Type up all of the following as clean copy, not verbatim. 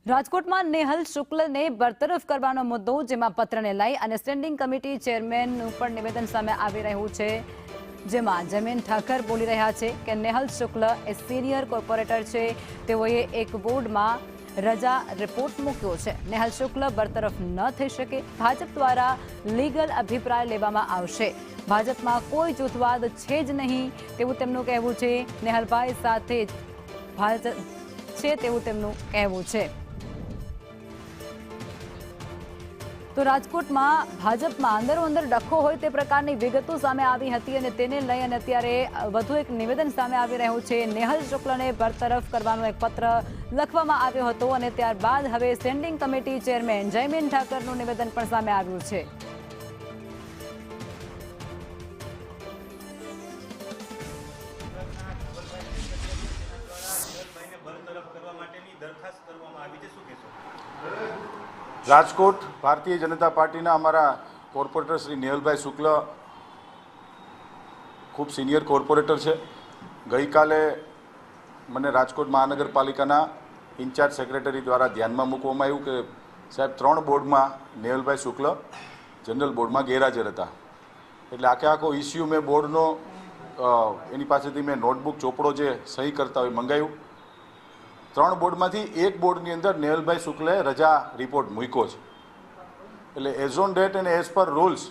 રાજકોટમાં નેહલ શુક્લને બરતરફ કરવાનો મુદ્દો, જેમાં પત્રને લઈ અને સ્ટેન્ડિંગ કમિટી ચેરમેનનું પણ નિવેદન સામે આવી રહ્યું છે, જેમાં જમીન ઠાકર બોલી રહ્યા છે કે નેહલ શુક્લ એ સિનિયર કોર્પોરેટર છે, તેઓએ એક બોર્ડમાં રજા રિપોર્ટ મૂક્યો છે. નેહલ શુક્લ બરતરફ ન થઈ શકે, ભાજપ દ્વારા લીગલ અભિપ્રાય લેવામાં આવશે. ભાજપમાં કોઈ જૂથવાદ છે જ નહીં તેવું તેમનું કહેવું છે. નેહલભાઈ સાથે જ ભાજપ છે તેવું તેમનું કહેવું છે. તો રાજકોટમાં ભાજપમાં અંદરો-અંદર ડખો હોય તે પ્રકારની વિગતો સામે આવી હતી અને તેને લઈ અને અત્યારે વધુ એક નિવેદન સામે આવી રહ્યું છે. નેહલ શુક્લને બરતરફ કરવાનો એક પત્ર લખવામાં આવ્યો હતો અને ત્યારબાદ હવે સ્ટેન્ડિંગ કમિટી ચેરમેન જયમીન ઠાકરનું નિવેદન પણ સામે આવ્યું છે. રાજકોટ ભારતીય જનતા પાર્ટીના અમારા કોર્પોરેટર શ્રી નેહલભાઈ શુક્લ ખૂબ સિનિયર કોર્પોરેટર છે. ગઈકાલે મને રાજકોટ મહાનગરપાલિકાના ઇન્ચાર્જ સેક્રેટરી દ્વારા ધ્યાનમાં મૂકવામાં આવ્યું કે સાહેબ 3 બોર્ડમાં નેહલભાઈ શુક્લ જનરલ બોર્ડમાં ગેરહાજર હતા. એટલે આખો ઇસ્યુ મેં બોર્ડનો એની પાસેથી મેં નોટબુક ચોપડો જે સહી કરતા હોય મંગાવ્યું. 3 બોર્ડમાંથી એક બોર્ડની અંદર નેહલભાઈ શુક્લે રજા રિપોર્ટ મૂક્યો છે. એટલે એઝ ઓન ડેટ અને એઝ પર રૂલ્સ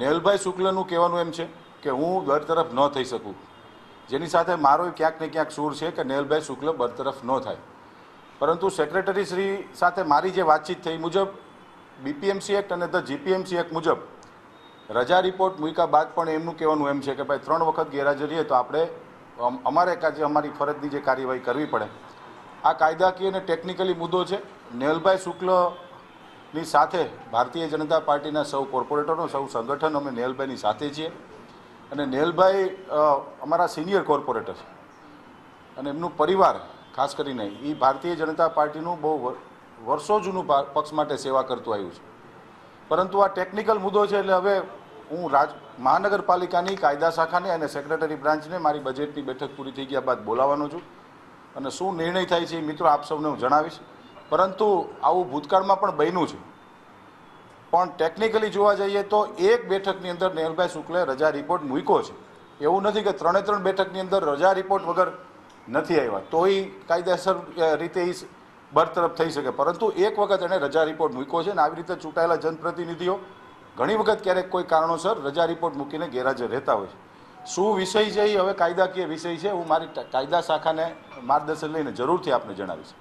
નેહલભાઈ શુક્લનું કહેવાનું એમ છે કે હું બરતરફ ન થઈ શકું, જેની સાથે મારો ક્યાંક ને ક્યાંક સૂર છે કે નેહલભાઈ શુક્લ બરતરફ ન થાય. પરંતુ સેક્રેટરી શ્રી સાથે મારી જે વાતચીત થઈ મુજબ બીપીએમસી એક્ટ અને ધ જીપીએમસી એક્ટ મુજબ રજા રિપોર્ટ મૂક્યા બાદ પણ એમનું કહેવાનું એમ છે કે ભાઈ 3 વખત ગેરહાજર રહીએ તો આપણે અમારે અમારી ફરજની જે કાર્યવાહી કરવી પડે. આ કાયદાકીય અને ટેકનિકલી મુદ્દો છે. નેહલભાઈ શુક્લની સાથે ભારતીય જનતા પાર્ટીના સૌ કોર્પોરેટરો, સૌ સંગઠન અમે નેહલભાઈની સાથે છીએ અને નેહલભાઈ અમારા સિનિયર કોર્પોરેટર છે અને એમનું પરિવાર ખાસ કરીને એ ભારતીય જનતા પાર્ટીનું બહુ વર્ષો જૂનું પક્ષ માટે સેવા કરતું આવ્યું છે. પરંતુ આ ટેકનિકલ મુદ્દો છે એટલે હવે હું મહાનગરપાલિકાની કાયદા શાખાને અને સેક્રેટરી બ્રાન્ચને મારી બજેટની બેઠક પૂરી થઈ ગયા બાદ બોલાવવાનો છું અને શું નિર્ણય થાય છે એ મિત્રો આપ સૌને હું જણાવીશ. પરંતુ આવું ભૂતકાળમાં પણ બન્યું છે. પણ ટેકનિકલી જોવા જઈએ તો એક બેઠકની અંદર નેહલભાઈ શુક્લે રજા રિપોર્ટ મૂક્યો છે. એવું નથી કે 3 બેઠકની અંદર રજા રિપોર્ટ વગર નથી આવ્યા તોય કાયદેસર રીતે એ બરતરફ થઈ શકે. પરંતુ એક વખત એણે રજા રિપોર્ટ મૂક્યો છે અને આવી રીતે ચૂંટાયેલા જનપ્રતિનિધિઓ ઘણી વખત ક્યારેક કોઈ કારણોસર રજા રિપોર્ટ મૂકીને ગેરહાજર રહેતા હોય છે. શું વિષય છે એ હવે કાયદાકીય વિષય છે. હું મારી કાયદા શાખાને માર્ગદર્શન લઈને જરૂરથી આપને જણાવીશ.